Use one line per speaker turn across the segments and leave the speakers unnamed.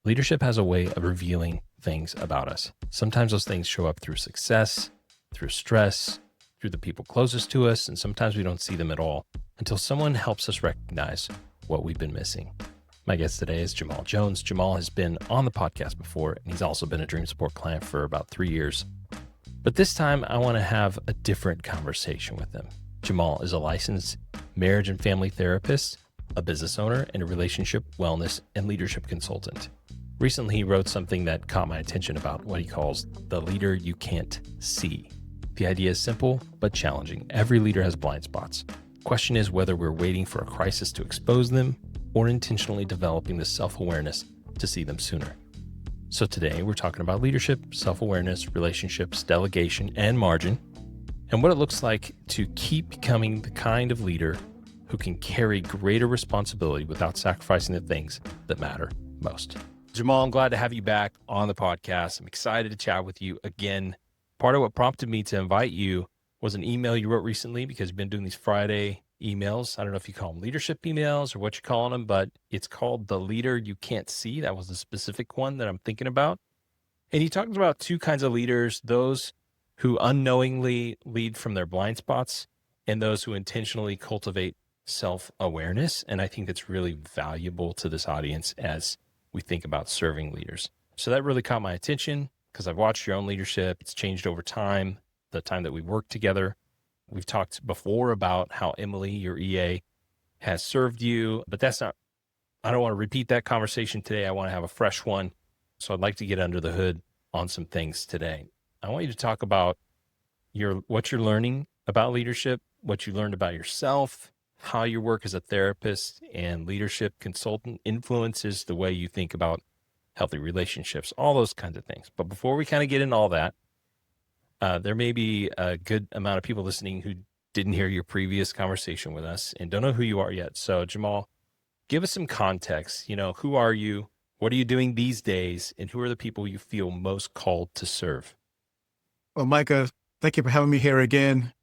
Leadership has a way of revealing things about us. Sometimes those things show up through success, through stress, through the people closest to us, and sometimes we don't see them at all until someone helps us recognize what we've been missing. My guest today is Jamal Jones. Jamal has been on the podcast before, and he's also been a Dream Support client for about 3 years. But this time, I want to have a different conversation with him. Jamal is a licensed marriage and family therapist, a business owner, and a relationship, wellness, and leadership consultant. Recently, he wrote something that caught my attention about what he calls the leader you can't see. The idea is simple, but challenging. Every leader has blind spots. The question is whether we're waiting for a crisis to expose them or intentionally developing the self-awareness to see them sooner. So today, we're talking about leadership, self-awareness, relationships, delegation, and margin, and what it looks like to keep becoming the kind of leader who can carry greater responsibility without sacrificing the things that matter most. Jamal, I'm glad to have you back on the podcast. I'm excited to chat with you again. Part of what prompted me to invite you was an email you wrote recently because you've been doing these Friday emails. I don't know if you call them leadership emails or what you're calling them, but it's called The Leader You Can't See. That was the specific one that I'm thinking about. And you talked about two kinds of leaders, those who unknowingly lead from their blind spots and those who intentionally cultivate self-awareness. And I think that's really valuable to this audience as we think about serving leaders. So that really caught my attention because I've watched your own leadership. It's changed over time, the time that we worked together. We've talked before about how Emily, your EA, has served you, but I don't want to repeat that conversation today. I want to have a fresh one. So I'd like to get under the hood on some things today. I want you to talk about what you're learning about leadership, what you learned about yourself, how your work as a therapist and leadership consultant influences the way you think about healthy relationships, all those kinds of things. But before we kind of get into all that, there may be a good amount of people listening who didn't hear your previous conversation with us and don't know who you are yet. So Jamal, give us some context. Who are you? What are you doing these days? And who are the people you feel most called to serve?
Well, Micah, thank you for having me here again.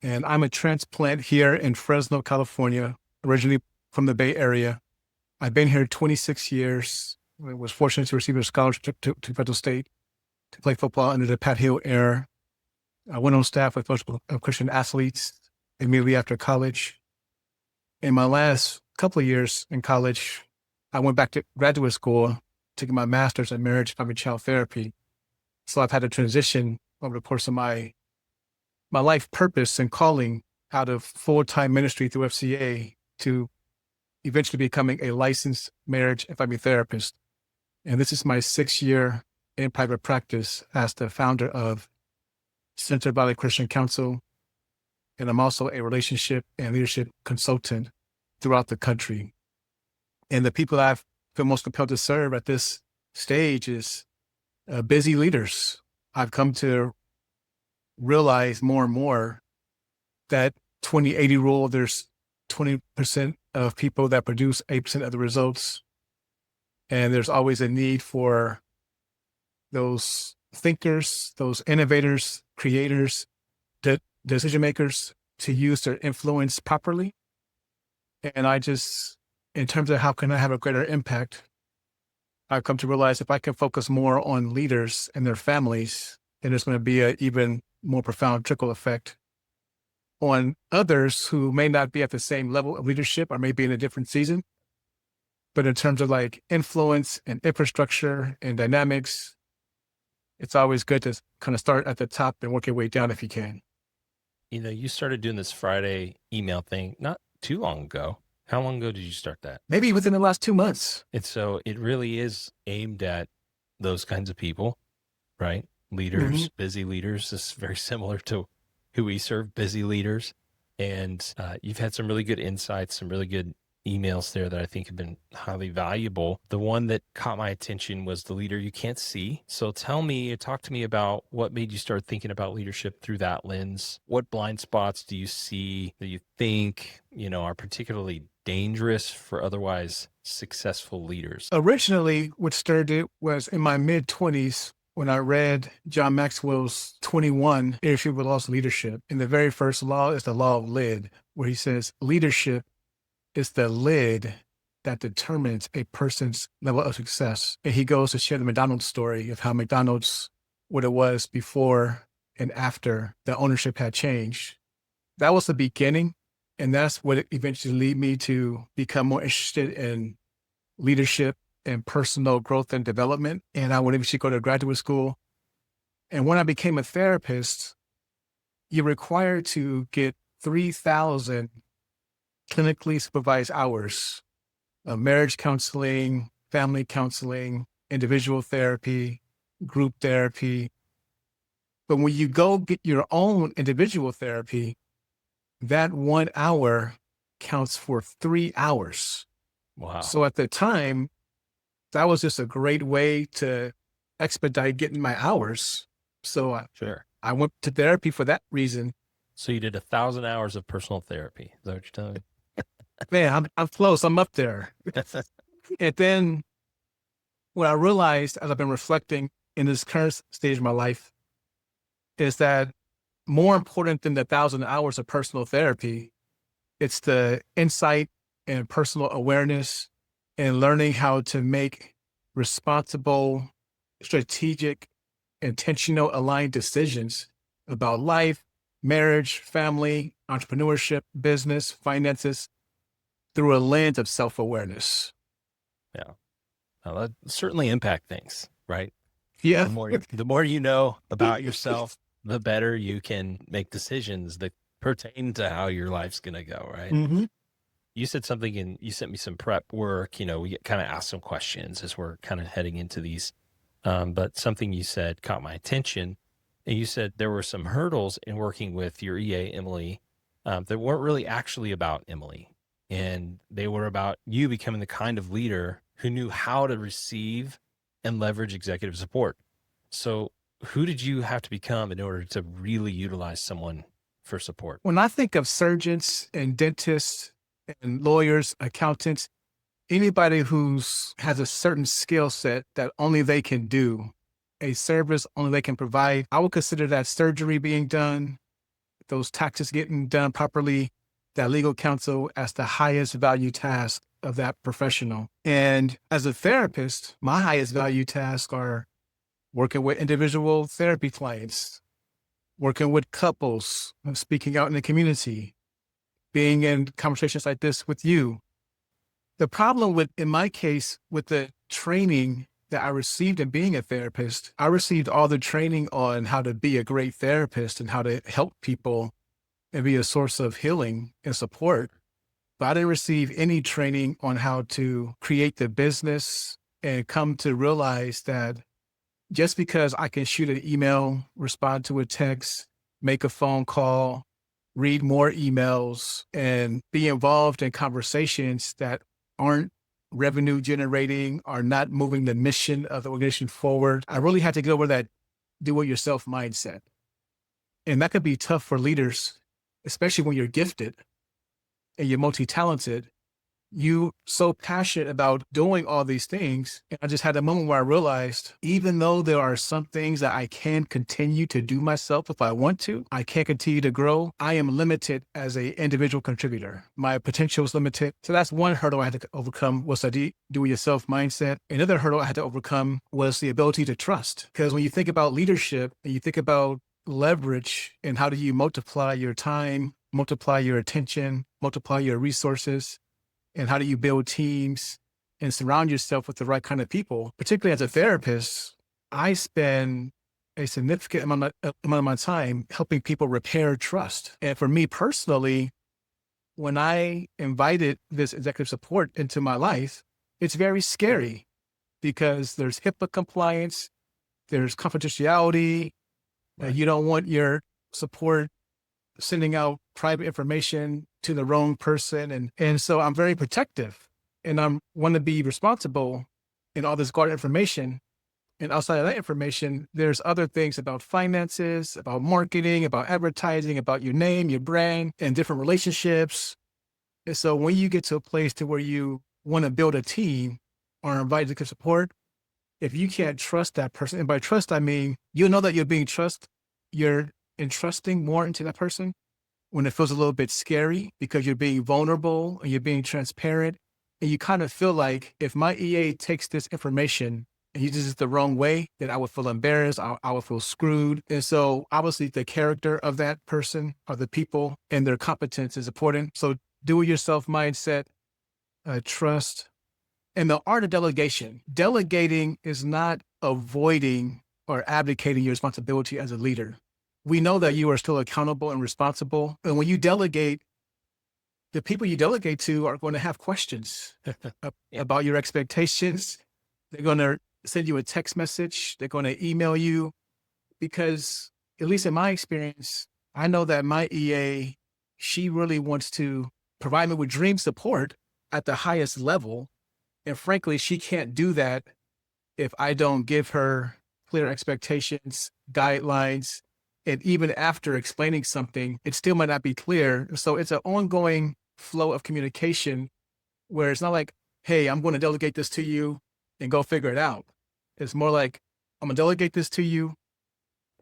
And I'm a transplant here in Fresno, California, originally from the Bay Area. I've been here 26 years. I was fortunate to receive a scholarship to Federal State to play football under the Pat Hill era. I went on staff with most of Christian athletes immediately after college. In my last couple of years in college, I went back to graduate school, taking my master's in marriage, family, child therapy. So I've had a transition over the course of my life purpose and calling out of full-time ministry through FCA to eventually becoming a licensed marriage and family therapist. And this is my 6th year in private practice as the founder of Center Valley Christian Council. And I'm also a relationship and leadership consultant throughout the country. And the people I feel most compelled to serve at this stage is busy leaders. I've come to realize more and more that 20-80 rule, there's 20% of people that produce 8% of the results. And there's always a need for those thinkers, those innovators, creators, decision makers to use their influence properly. And in terms of how can I have a greater impact, I've come to realize if I can focus more on leaders and their families, then there's going to be an even more profound trickle effect on others who may not be at the same level of leadership or may be in a different season. But in terms of like influence and infrastructure and dynamics, it's always good to kind of start at the top and work your way down if you can.
You started doing this Friday email thing not too long ago. How long ago did you start that?
Maybe within the last 2 months.
And so it really is aimed at those kinds of people, right? Leaders, busy leaders. This is very similar to who we serve, busy leaders. And you've had some really good insights, some really good emails there that I think have been highly valuable. The one that caught my attention was the leader you can't see. So talk to me about what made you start thinking about leadership through that lens. What blind spots do you see that you think, are particularly dangerous for otherwise successful leaders?
Originally, what started it was in my mid-20s when I read John Maxwell's 21 Irrefutable Laws of Leadership. And the very first law is the law of lid, where he says leadership is the lid that determines a person's level of success. And he goes to share the McDonald's story of how McDonald's, what it was before and after the ownership had changed. That was the beginning. And that's what eventually led me to become more interested in leadership and personal growth and development. And I would eventually go to graduate school. And when I became a therapist, you're required to get 3,000 clinically supervised hours of marriage counseling, family counseling, individual therapy, group therapy. But when you go get your own individual therapy, that 1 hour counts for 3 hours.
Wow.
So at the time, that was just a great way to expedite getting my hours. So
Sure.
I went to therapy for that reason.
So you did 1,000 hours of personal therapy. Is that what you're telling me?
Man, I'm close. I'm up there. And then what I realized as I've been reflecting in this current stage of my life is that more important than the 1,000 hours of personal therapy, it's the insight and personal awareness and learning how to make responsible, strategic, intentional, aligned decisions about life, marriage, family, entrepreneurship, business, finances through a lens of self-awareness.
Yeah. Well, that certainly impact things, right?
Yeah.
The more you know about yourself, the better you can make decisions that pertain to how your life's going to go, right?
Mm-hmm.
You said something and you sent me some prep work. We kind of asked some questions as we're kind of heading into these. But something you said caught my attention. And you said there were some hurdles in working with your EA, Emily, that weren't really actually about Emily. And they were about you becoming the kind of leader who knew how to receive and leverage executive support. So who did you have to become in order to really utilize someone for support?
When I think of surgeons and dentists and lawyers, accountants, anybody who's has a certain skill set that only they can do, a service only they can provide, I would consider that surgery being done, those taxes getting done properly, that legal counsel as the highest value task of that professional. And as a therapist, my highest value tasks are working with individual therapy clients, working with couples, speaking out in the community, being in conversations like this with you. The problem with, in my case, with the training that I received in being a therapist, I received all the training on how to be a great therapist and how to help people and be a source of healing and support. But I didn't receive any training on how to create the business and come to realize that just because I can shoot an email, respond to a text, make a phone call, read more emails, and be involved in conversations that aren't revenue generating, are not moving the mission of the organization forward, I really had to get over that do-it-yourself mindset. And that could be tough for leaders, especially when you're gifted and you're multi-talented. You so passionate about doing all these things. And I just had a moment where I realized, even though there are some things that I can continue to do myself if I want to, I can't continue to grow. I am limited as an individual contributor. My potential is limited. So that's one hurdle I had to overcome, was the do-it-yourself mindset. Another hurdle I had to overcome was the ability to trust. Because when you think about leadership and you think about leverage and how do you multiply your time, multiply your attention, multiply your resources, and how do you build teams and surround yourself with the right kind of people? Particularly as a therapist, I spend a significant amount of my time helping people repair trust. And for me personally, when I invited this executive support into my life, it's very scary because there's HIPAA compliance, there's confidentiality.
Right.
You don't want your support sending out private information to the wrong person. And so I'm very protective and I want to be responsible in all this guarded information. And outside of that information, there's other things about finances, about marketing, about advertising, about your name, your brand, and different relationships. And so when you get to a place to where you want to build a team or invite executive support, if you can't trust that person, and by trust, I mean, you'll know that you're being trusted, you're entrusting more into that person when it feels a little bit scary because you're being vulnerable and you're being transparent And you kind of feel like if my EA takes this information and uses it the wrong way, then I would feel embarrassed. I would feel screwed. And so obviously the character of that person or the people and their competence is important. So do-it-yourself mindset, trust, and the art of delegation. Delegating is not avoiding or abdicating your responsibility as a leader. We know that you are still accountable and responsible. And when you delegate, the people you delegate to are going to have questions about your expectations. They're going to send you a text message. They're going to email you because, at least in my experience, I know that my EA, she really wants to provide me with dream support at the highest level. And frankly, she can't do that if I don't give her clear expectations, guidelines, and even after explaining something, it still might not be clear. So it's an ongoing flow of communication where it's not like, hey, I'm going to delegate this to you and go figure it out. It's more like, I'm going to delegate this to you.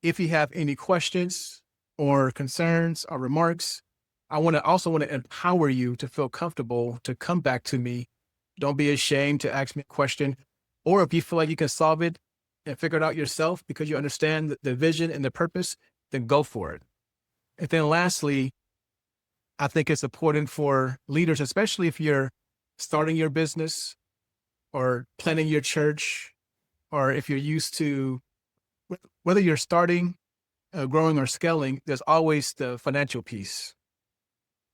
If you have any questions or concerns or remarks, I also want to empower you to feel comfortable to come back to me. Don't be ashamed to ask me a question. Or if you feel like you can solve it and figure it out yourself because you understand the vision and the purpose, then go for it. And then lastly, I think it's important for leaders, especially if you're starting your business or planning your church, or if you're used to, whether you're starting, growing, or scaling, there's always the financial piece.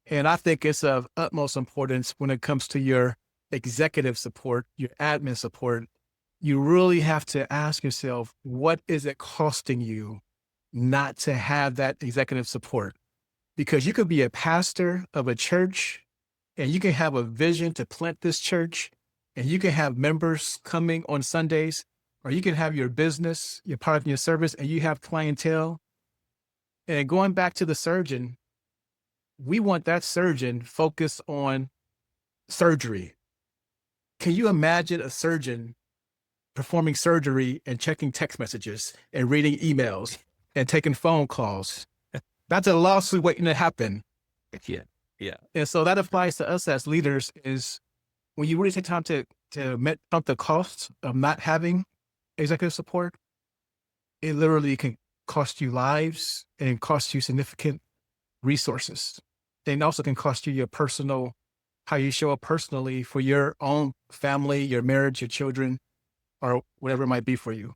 And I think it's of utmost importance when it comes to your executive support, your admin support. You really have to ask yourself, what is it costing you not to have that executive support? Because you could be a pastor of a church and you can have a vision to plant this church and you can have members coming on Sundays, or you can have your business, your product and your service, and you have clientele. And going back to the surgeon, we want that surgeon focused on surgery. Can you imagine a surgeon performing surgery and checking text messages and reading emails and taking phone calls? That's a lawsuit waiting to happen.
Yeah. Yeah.
And so that applies to us as leaders is when you really take time to count the costs of not having executive support, it literally can cost you lives and cost you significant resources. And also can cost you your personal, how you show up personally for your own family, your marriage, your children, or whatever it might be for you.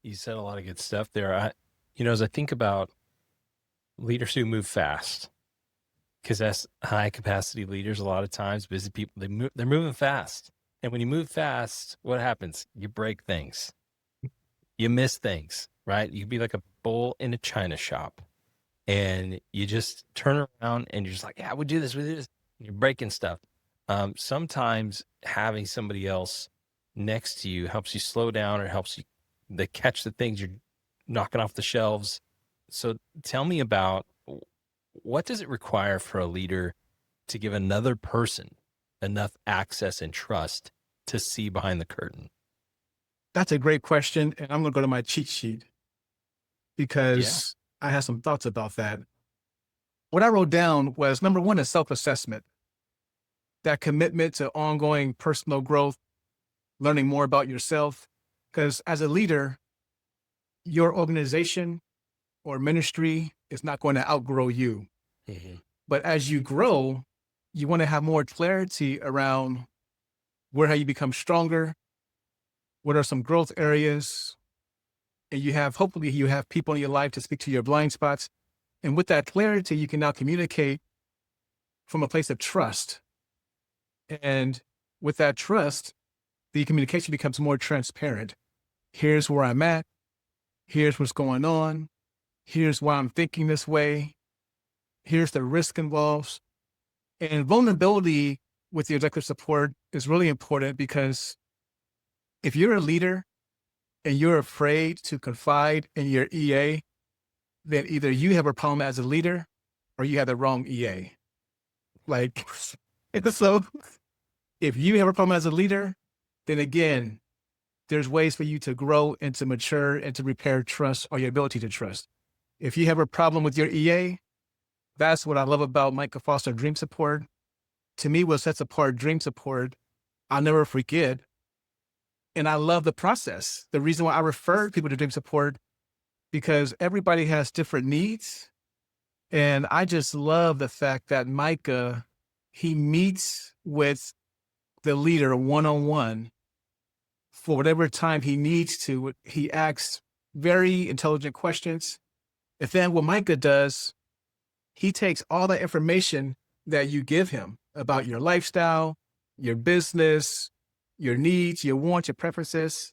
You said a lot of good stuff there. As I think about leaders who move fast, because that's high capacity leaders, a lot of times, busy people, they're moving fast. And when you move fast, what happens? You break things. You miss things, right? You can be like a bull in a china shop and you just turn around and you're just like, yeah, we do this. You're breaking stuff. Sometimes having somebody else next to you helps you slow down or helps you to catch the things you're knocking off the shelves. So tell me about, what does it require for a leader to give another person enough access and trust to see behind the curtain?
That's a great question. And I'm going to go to my cheat sheet because I have some thoughts about that. What I wrote down was number one is self-assessment, that commitment to ongoing personal growth, learning more about yourself. Because as a leader, your organization or ministry is not going to outgrow you.
Mm-hmm.
But as you grow, you want to have more clarity around how you become stronger, what are some growth areas, and hopefully you have people in your life to speak to your blind spots. And with that clarity, you can now communicate from a place of trust. And with that trust, the communication becomes more transparent. Here's where I'm at. Here's what's going on. Here's why I'm thinking this way. Here's the risk involved. And vulnerability with the executive support is really important because if you're a leader and you're afraid to confide in your EA, then either you have a problem as a leader or you have the wrong EA. So if you have a problem as a leader, then again, there's ways for you to grow and to mature and to repair trust or your ability to trust. If you have a problem with your EA, that's what I love about Micah Foster Dream Support. to me, what sets apart dream support, I'll never forget. And I love the process. The reason why I refer people to dream support, because everybody has different needs. And I just love the fact that Micah, he meets with the leader one-on-one for whatever time he needs to. He asks very intelligent questions. And then what Micah does, he takes all the information that you give him about your lifestyle, your business, your needs, your wants, your preferences.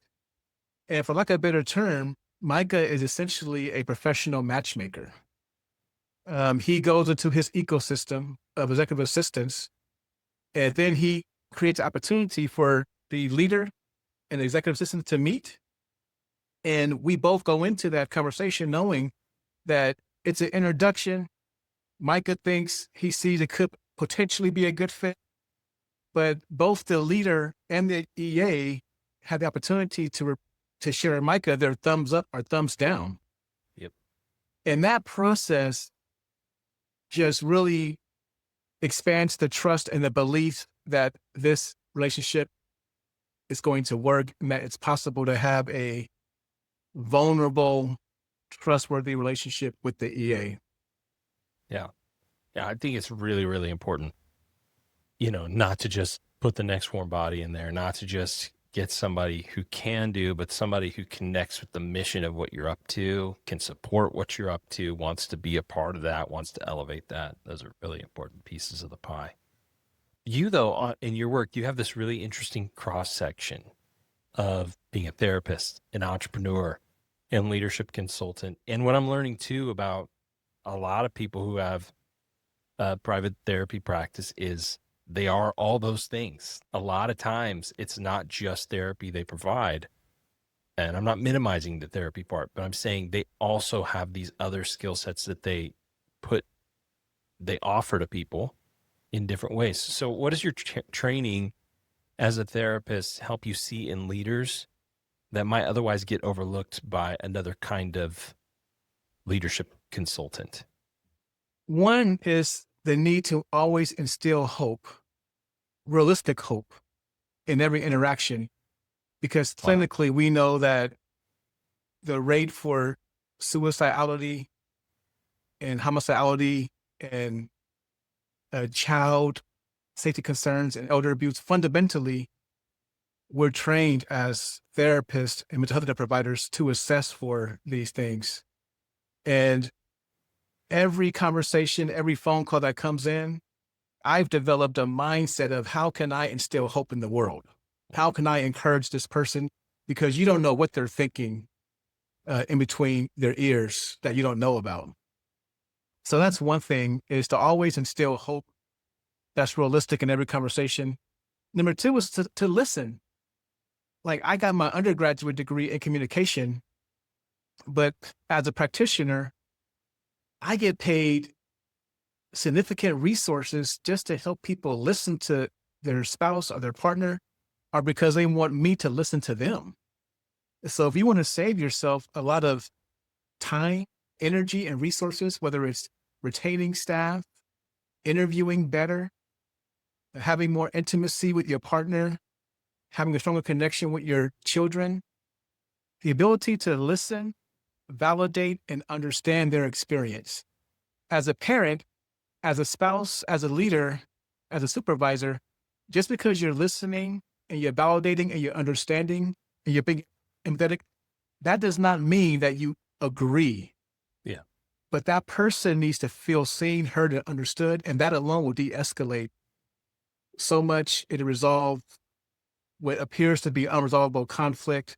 And for lack of a better term, Micah is essentially a professional matchmaker. He goes into his ecosystem of executive assistants, and then he creates opportunity for the leader and the executive assistant to meet. And we both go into that conversation knowing that it's an introduction. Micah thinks he sees it could potentially be a good fit, but both the leader and the EA have the opportunity to share with Micah their thumbs up or thumbs down.
Yep.
And that process just really expands the trust and the belief that this relationship is going to work and that it's possible to have a vulnerable, trustworthy relationship with the EA.
Yeah. Yeah. I think it's really, really important, not to just put the next warm body in there, not to just get somebody who can do, but somebody who connects with the mission of what you're up to, can support what you're up to, wants to be a part of that, wants to elevate that. Those are really important pieces of the pie. You, though, in your work, you have this really interesting cross section of being a therapist, an entrepreneur, and leadership consultant. And what I'm learning too about a lot of people who have a private therapy practice is they are all those things. A lot of times it's not just therapy they provide. And I'm not minimizing the therapy part, but I'm saying they also have these other skill sets that they offer to people in different ways. So what does your training as a therapist help you see in leaders that might otherwise get overlooked by another kind of leadership consultant?
One is the need to always instill hope, realistic hope in every interaction, because clinically we know that the rate for suicidality and homicidality and child safety concerns and elder abuse, fundamentally, we're trained as therapists and mental health providers to assess for these things. And every conversation, every phone call that comes in, I've developed a mindset of how can I instill hope in the world? How can I encourage this person? Because you don't know what they're thinking in between their ears that you don't know about. So that's one thing, is to always instill hope that's realistic in every conversation. Number two is to listen. Like, I got my undergraduate degree in communication, but as a practitioner, I get paid significant resources just to help people listen to their spouse or their partner, or because they want me to listen to them. So if you want to save yourself a lot of time, energy, and resources, whether it's retaining staff, interviewing better, having more intimacy with your partner, having a stronger connection with your children, the ability to listen, validate, and understand their experience. As a parent, as a spouse, as a leader, as a supervisor, just because you're listening and you're validating and you're understanding and you're being empathetic, that does not mean that you agree.
Yeah.
But that person needs to feel seen, heard, and understood, and that alone will de-escalate so much. It resolve what appears to be unresolvable conflict.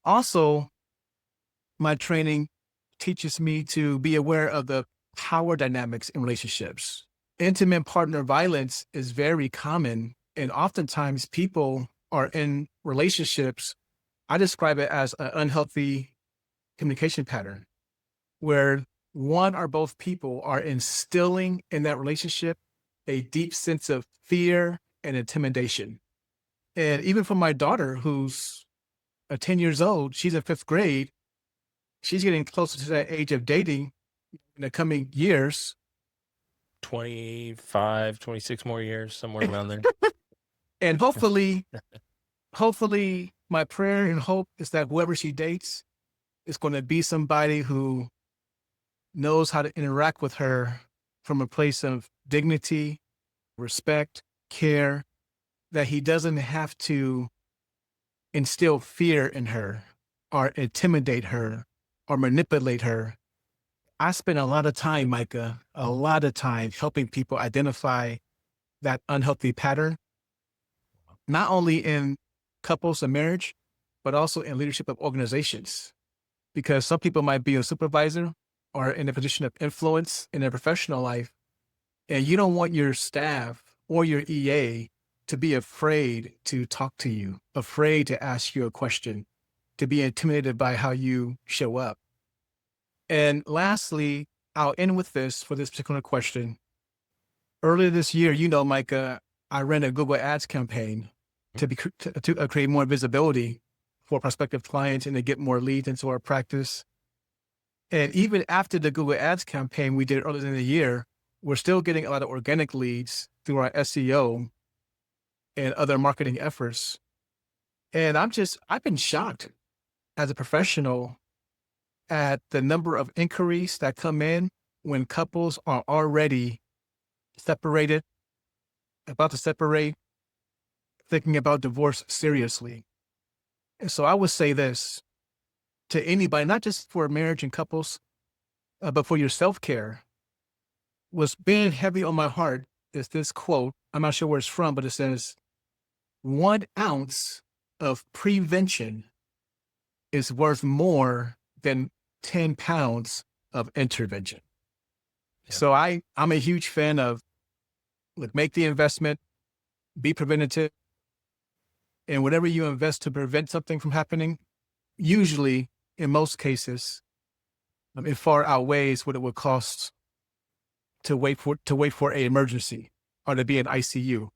Also, my training teaches me to be aware of the power dynamics in relationships. Intimate partner violence is very common, and oftentimes people are in relationships. I describe it as an unhealthy communication pattern, where one or both people are instilling in that relationship a deep sense of fear and intimidation. And even for my daughter, who's 10 years old, she's in fifth grade, she's getting closer to that age of dating in the coming years.
25, 26 more years, somewhere around there.
And hopefully my prayer and hope is that whoever she dates is going to be somebody who knows how to interact with her from a place of dignity, respect, care, that he doesn't have to instill fear in her or intimidate her or manipulate her. I spend a lot of time, Micah, a lot of time helping people identify that unhealthy pattern, not only in couples and marriage, but also in leadership of organizations. Because some people might be a supervisor or in a position of influence in their professional life, and you don't want your staff or your EA to be afraid to talk to you, afraid to ask you a question, to be intimidated by how you show up. And lastly, I'll end with this for this particular question. Earlier this year, Micah, I ran a Google Ads campaign to create more visibility for prospective clients and to get more leads into our practice. And even after the Google Ads campaign we did earlier in the year, we're still getting a lot of organic leads through our SEO and other marketing efforts. And I've been shocked as a professional at the number of inquiries that come in when couples are already separated, about to separate, thinking about divorce seriously. And so I would say this to anybody, not just for marriage and couples, but for your self-care. What's been heavy on my heart is this quote. I'm not sure where it's from, but it says, 1 ounce of prevention is worth more than 10 pounds of intervention. Yeah. So I'm a huge fan of, make the investment, be preventative. And whatever you invest to prevent something from happening, usually, in most cases, it far outweighs what it would cost to wait for an emergency or to be in ICU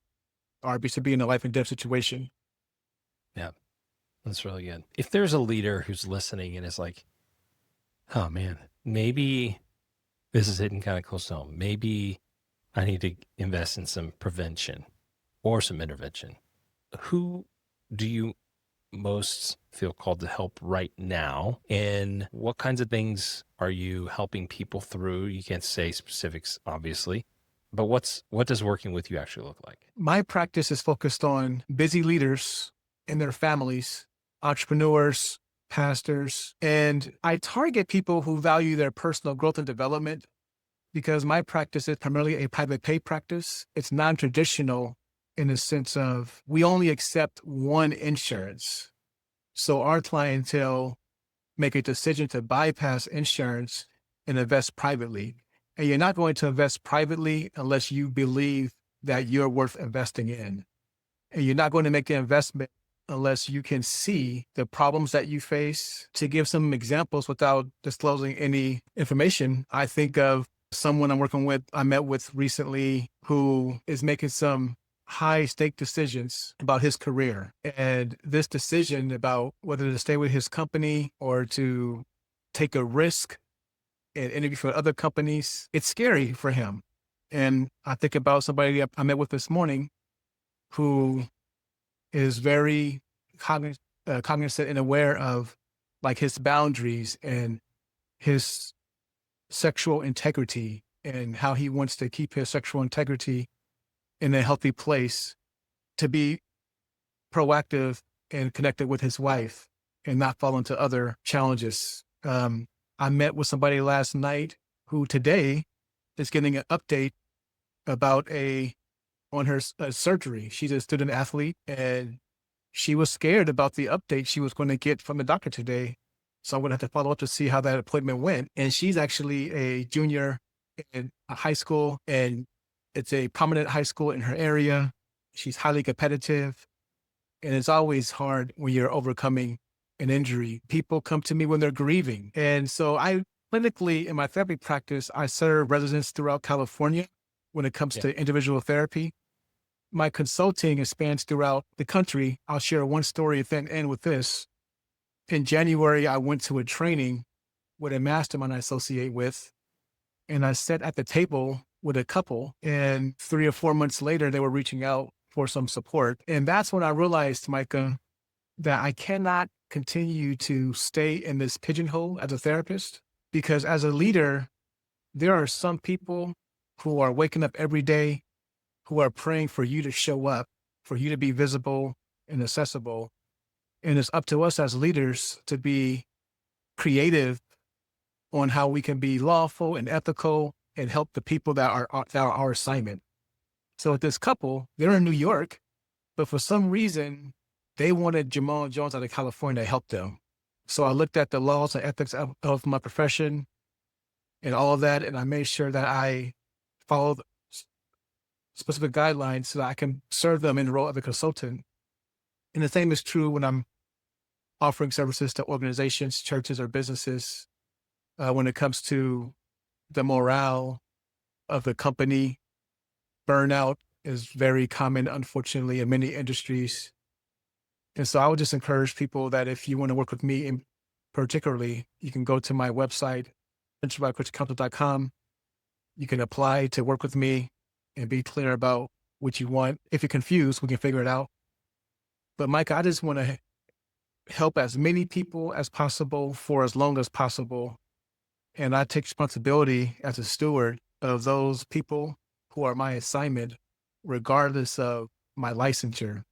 or to be in a life and death situation.
Yeah, that's really good. If there's a leader who's listening and is like, oh man, maybe this is hitting kind of close to home. Maybe I need to invest in some prevention or some intervention. Who do you most feel called to help right now? And what kinds of things are you helping people through? You can't say specifics, obviously, but what does working with you actually look like?
My practice is focused on busy leaders and their families, entrepreneurs, pastors, and I target people who value their personal growth and development because my practice is primarily a private pay practice. It's non-traditional in the sense of we only accept one insurance. So our clientele make a decision to bypass insurance and invest privately. And you're not going to invest privately unless you believe that you're worth investing in. And you're not going to make the investment unless you can see the problems that you face. To give some examples without disclosing any information, I think of someone I met with recently who is making some high stake decisions about his career. And this decision about whether to stay with his company or to take a risk and interview for other companies, it's scary for him. And I think about somebody I met with this morning who is very cognizant and aware of his boundaries and his sexual integrity and how he wants to keep his sexual integrity in a healthy place, to be proactive and connected with his wife and not fall into other challenges. I met with somebody last night who today is getting an update about on her surgery. She's a student athlete and she was scared about the update she was going to get from the doctor today. So I'm going to have to follow up to see how that appointment went. And she's actually a junior in a high school, and it's a prominent high school in her area. She's highly competitive. And it's always hard when you're overcoming an injury. People come to me when they're grieving. And so I clinically, in my therapy practice, I serve residents throughout California when it comes to individual therapy. My consulting spans throughout the country. I'll share one story and then end with this. In January, I went to a training with a mastermind I associate with, and I sat at the table with a couple, and 3 or 4 months later, they were reaching out for some support. And that's when I realized, Micah, that I cannot continue to stay in this pigeonhole as a therapist, because as a leader, there are some people who are waking up every day, who are praying for you to show up, for you to be visible and accessible. And it's up to us as leaders to be creative on how we can be lawful and ethical and help the people that are our assignment. So with this couple, they're in New York, but for some reason, they wanted Jamal Jones out of California to help them. So I looked at the laws and ethics of my profession and all of that, and I made sure that I followed specific guidelines so that I can serve them in the role of a consultant. And the same is true when I'm offering services to organizations, churches, or businesses. When it comes to the morale of the company, burnout is very common, unfortunately, in many industries. And so I would just encourage people that if you want to work with me, in particularly, you can go to my website, principalcounsel.com. You can apply to work with me and be clear about what you want. If you're confused, we can figure it out. But Mike, I just want to help as many people as possible for as long as possible. And I take responsibility as a steward of those people who are my assignment, regardless of my licensure.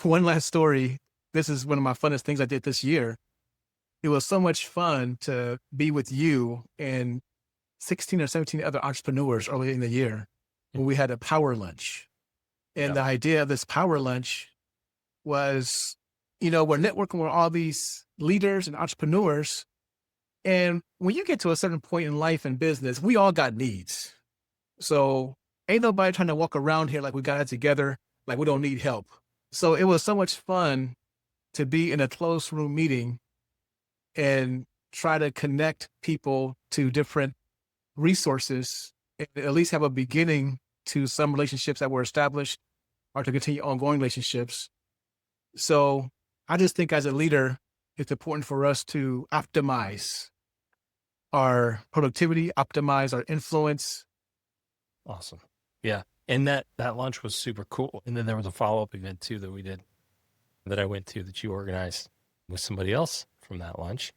One last story. This is one of my funnest things I did this year. It was so much fun to be with you and 16 or 17 other entrepreneurs early in the year when we had a power lunch. And the idea of this power lunch was, we're networking with all these leaders and entrepreneurs. And when you get to a certain point in life and business, we all got needs. So ain't nobody trying to walk around here like we got it together, like we don't need help. So it was so much fun to be in a closed room meeting and try to connect people to different resources and at least have a beginning to some relationships that were established or to continue ongoing relationships. So I just think as a leader, it's important for us to optimize our productivity, optimize our influence.
Awesome. Yeah. And that lunch was super cool. And then there was a follow-up event too that I went to that you organized with somebody else from that lunch.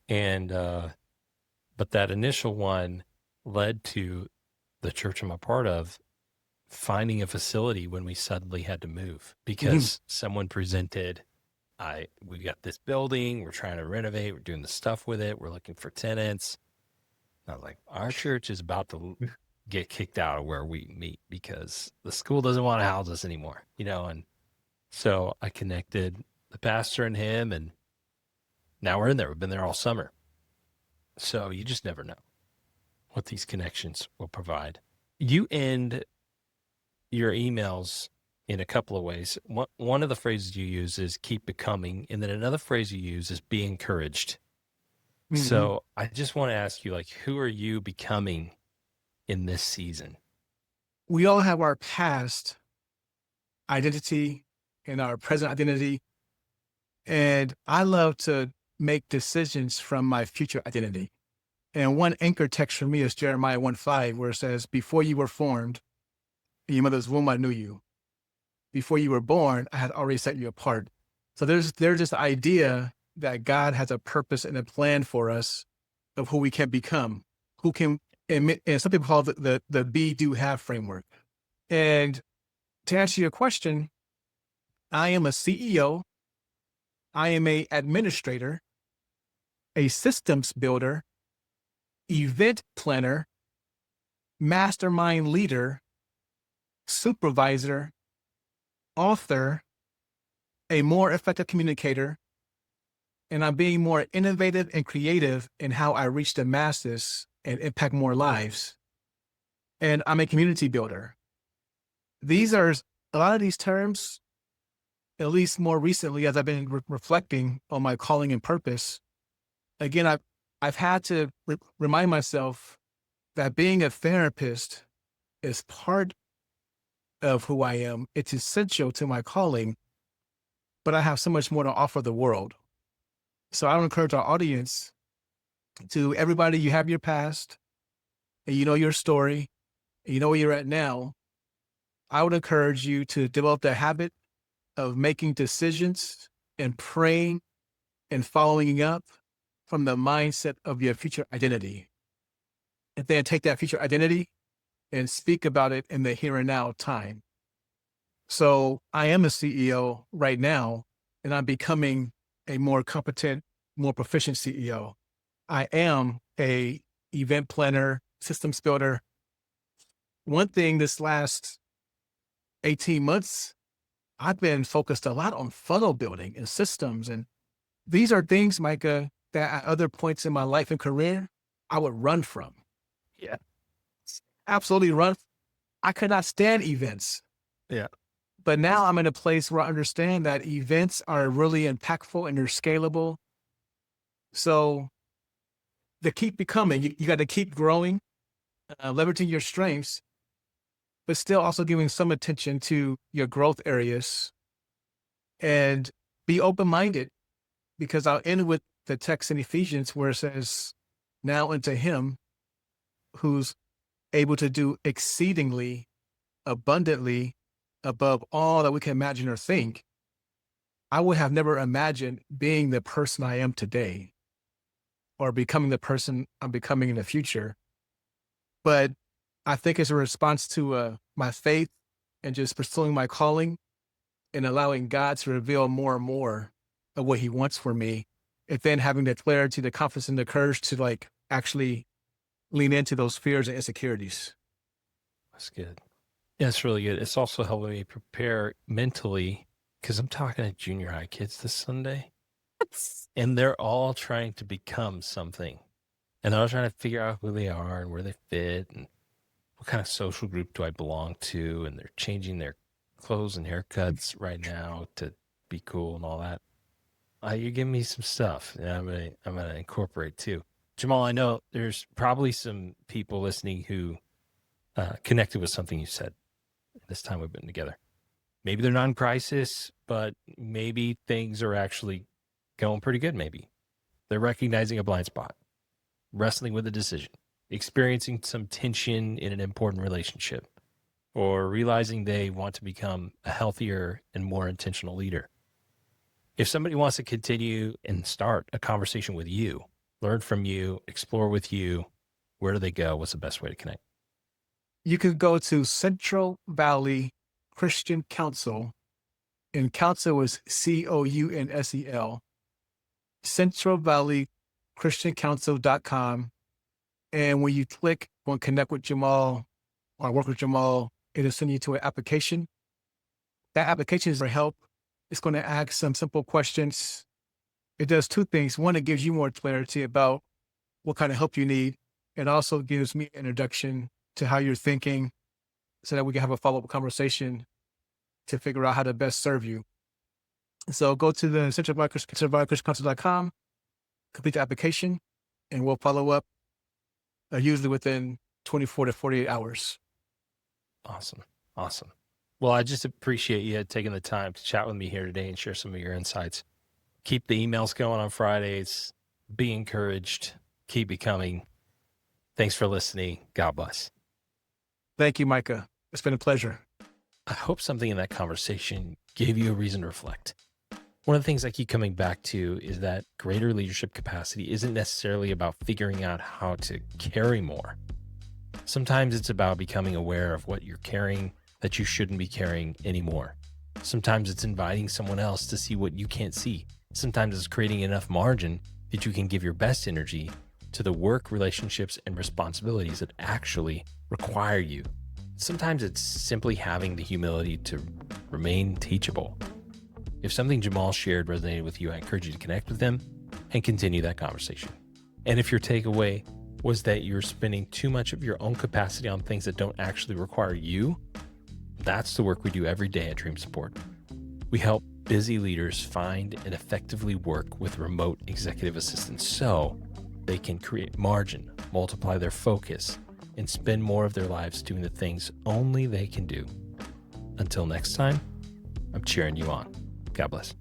And, but that initial one led to the church I'm a part of finding a facility when we suddenly had to move because someone presented, we got this building, we're trying to renovate, we're doing the stuff with it, we're looking for tenants. And I was like, our church is about to get kicked out of where we meet because the school doesn't want to house us anymore, and so I connected the pastor and him, and now we're in there. We've been there all summer. So you just never know what these connections will provide. You end your emails in a couple of ways. One of the phrases you use is keep becoming, and then another phrase you use is be encouraged. Mm-hmm. So I just want to ask you, who are you becoming in this season?
We all have our past identity and our present identity. And I love to make decisions from my future identity. And one anchor text for me is Jeremiah 1:5, where it says, before you were formed, in your mother's womb, I knew you. Before you were born, I had already set you apart. So there's this idea that God has a purpose and a plan for us of who we can become, and some people call it the be, do, have framework. And to answer your question, I am a CEO. I am a administrator, a systems builder, event planner, mastermind leader, supervisor, author, a more effective communicator, and I'm being more innovative and creative in how I reach the masses and impact more lives. And I'm a community builder. These are a lot of these terms, at least more recently, as I've been reflecting on my calling and purpose. Again, I've had to remind myself that being a therapist is part of who I am. It's essential to my calling, but I have so much more to offer the world. So I would encourage our audience to everybody, you have your past and you know your story. you know where you're at now, I would encourage you to develop the habit of making decisions and praying and following up from the mindset of your future identity. And then take that future identity and speak about it in the here and now time. So I am a CEO right now, and I'm becoming a more competent, more proficient CEO. I am a event planner, systems builder. One thing this last 18 months, I've been focused a lot on funnel building and systems. And these are things, Micah, that at other points in my life and career, I would run from.
Yeah.
Absolutely run. I could not stand events.
Yeah.
But now I'm in a place where I understand that events are really impactful and they're scalable. So to keep becoming, you got to keep growing, leveraging your strengths, but still also giving some attention to your growth areas and be open-minded, because I'll end with the text in Ephesians where it says, now unto him who's able to do exceedingly abundantly above all that we can imagine or think. I would have never imagined being the person I am today or becoming the person I'm becoming in the future. But I think it's a response to my faith and just pursuing my calling and allowing God to reveal more and more of what he wants for me. And then having the clarity, the confidence, and the courage to like actually lean into those fears and insecurities.
That's good. Yeah, it's really good. It's also helping me prepare mentally because I'm talking to junior high kids this Sunday and they're all trying to become something. And they're all trying to figure out who they are and where they fit and what kind of social group do I belong to. And they're changing their clothes and haircuts right now to be cool and all that. You're giving me some stuff and I'm gonna incorporate too. Jamal, I know there's probably some people listening who connected with something you said this time we've been together. Maybe they're not in crisis, but maybe things are actually going pretty good. Maybe they're recognizing a blind spot, wrestling with a decision, experiencing some tension in an important relationship, or realizing they want to become a healthier and more intentional leader. If somebody wants to continue and start a conversation with you, learn from you, explore with you, where do they go? What's the best way to connect?
You could go to Central Valley Christian Council, and council is COUNSEL, Central Valley Christian Council.com. And when you click on connect with Jamal or work with Jamal, it'll send you to an application. That application is for help. It's going to ask some simple questions. It does two things. One, it gives you more clarity about what kind of help you need. It also gives me an introduction to how you're thinking so that we can have a follow-up conversation to figure out how to best serve you. So go to the centralvalleychristiancouncil.com, complete the application, and we'll follow up usually within 24 to 48 hours.
Awesome. Awesome. Well, I just appreciate you taking the time to chat with me here today and share some of your insights. Keep the emails going on Fridays. Be encouraged. Keep becoming. Thanks for listening. God bless.
Thank you, Micah. It's been a pleasure.
I hope something in that conversation gave you a reason to reflect. One of the things I keep coming back to is that greater leadership capacity isn't necessarily about figuring out how to carry more. Sometimes it's about becoming aware of what you're carrying that you shouldn't be carrying anymore. Sometimes it's inviting someone else to see what you can't see. Sometimes it's creating enough margin that you can give your best energy to the work, relationships, and responsibilities that actually require you. Sometimes it's simply having the humility to remain teachable. If something Jamal shared resonated with you, I encourage you to connect with him and continue that conversation. And if your takeaway was that you're spending too much of your own capacity on things that don't actually require you, that's the work we do every day at Dream Support. We help busy leaders find and effectively work with remote executive assistants so they can create margin, multiply their focus, and spend more of their lives doing the things only they can do. Until next time, I'm cheering you on. God bless.